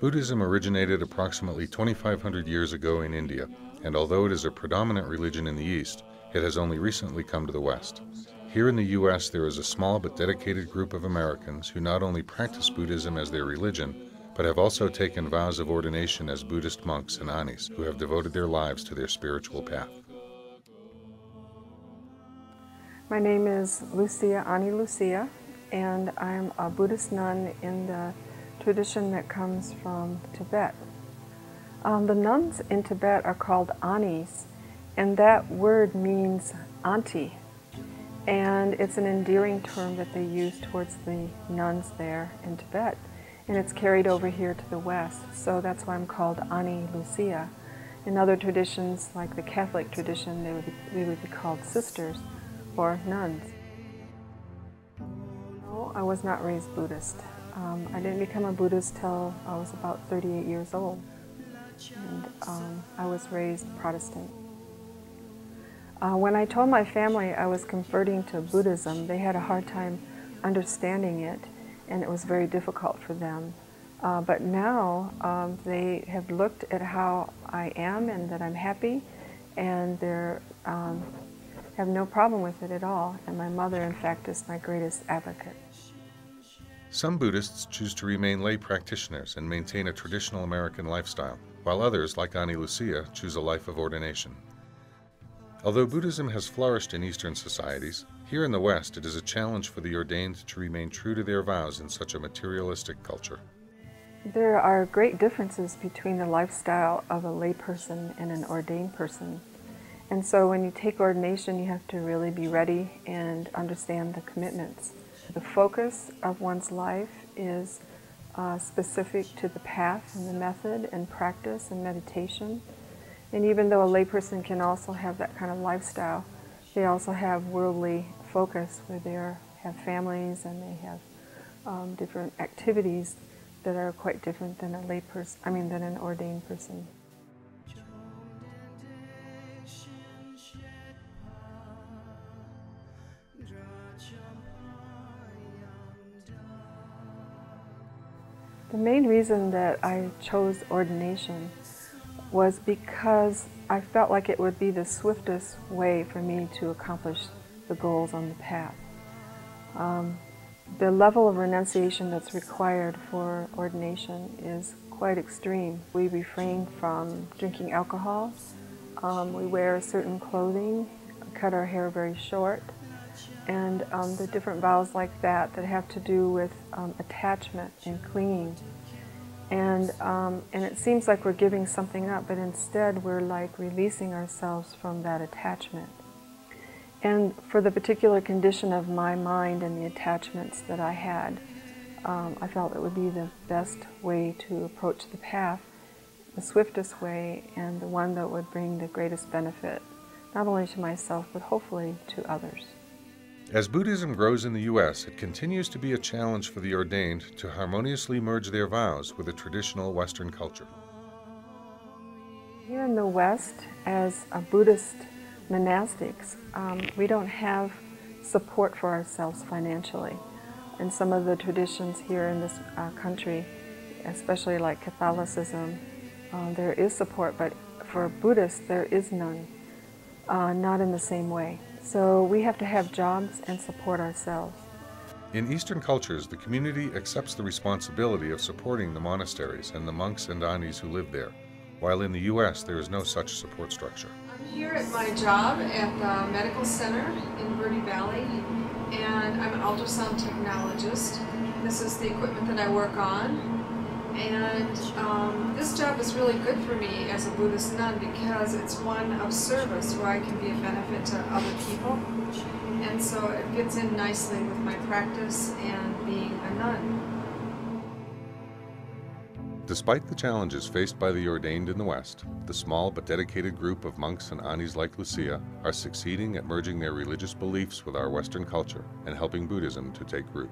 Buddhism originated approximately 2,500 years ago in India, and although it is a predominant religion in the East, it has only recently come to the West. Here in the U.S., there is a small but dedicated group of Americans who not only practice Buddhism as their religion, but have also taken vows of ordination as Buddhist monks and Anis who have devoted their lives to their spiritual path. My name is Ani Lucia, and I'm a Buddhist nun in the tradition that comes from Tibet. The nuns in Tibet are called Anis, and that word means auntie. And it's an endearing term that they use towards the nuns there in Tibet. And it's carried over here to the West, so that's why I'm called Ani Lucia. In other traditions, like the Catholic tradition, we would be called sisters or nuns. No, I was not raised Buddhist. I didn't become a Buddhist till I was about 38 years old. And I was raised Protestant. When I told my family I was converting to Buddhism, they had a hard time understanding it, and it was very difficult for them. But now they have looked at how I am and that I'm happy, and they have no problem with it at all. And my mother, in fact, is my greatest advocate. Some Buddhists choose to remain lay practitioners and maintain a traditional American lifestyle, while others, like Ani Lucia, choose a life of ordination. Although Buddhism has flourished in Eastern societies, here in the West it is a challenge for the ordained to remain true to their vows in such a materialistic culture. There are great differences between the lifestyle of a layperson and an ordained person. And so when you take ordination, you have to really be ready and understand the commitments. The focus of one's life is specific to the path and the method and practice and meditation. And even though a layperson can also have that kind of lifestyle, they also have worldly focus where they have families and they have different activities that are quite different than than an ordained person. The main reason that I chose ordination was because I felt like it would be the swiftest way for me to accomplish the goals on the path. The level of renunciation that's required for ordination is quite extreme. We refrain from drinking alcohol, we wear certain clothing, cut our hair very short, and the different vows like that have to do with attachment and clinging. And it seems like we're giving something up, but instead we're like releasing ourselves from that attachment. And for the particular condition of my mind and the attachments that I had, I felt it would be the best way to approach the path, the swiftest way, and the one that would bring the greatest benefit, not only to myself, but hopefully to others. As Buddhism grows in the U.S., it continues to be a challenge for the ordained to harmoniously merge their vows with a traditional Western culture. Here in the West, as a Buddhist monastics, we don't have support for ourselves financially. In some of the traditions here in this country, especially like Catholicism, there is support, but for Buddhists there is none, not in the same way. So we have to have jobs and support ourselves. In Eastern cultures, the community accepts the responsibility of supporting the monasteries and the monks and Anis who live there, while in the U.S. there is no such support structure. I'm here at my job at the medical center in Verde Valley, and I'm an ultrasound technologist. This is the equipment that I work on. And this job is really good for me as a Buddhist nun because it's one of service where I can be a benefit to other people. And so it fits in nicely with my practice and being a nun. Despite the challenges faced by the ordained in the West, the small but dedicated group of monks and Anis like Lucia are succeeding at merging their religious beliefs with our Western culture and helping Buddhism to take root.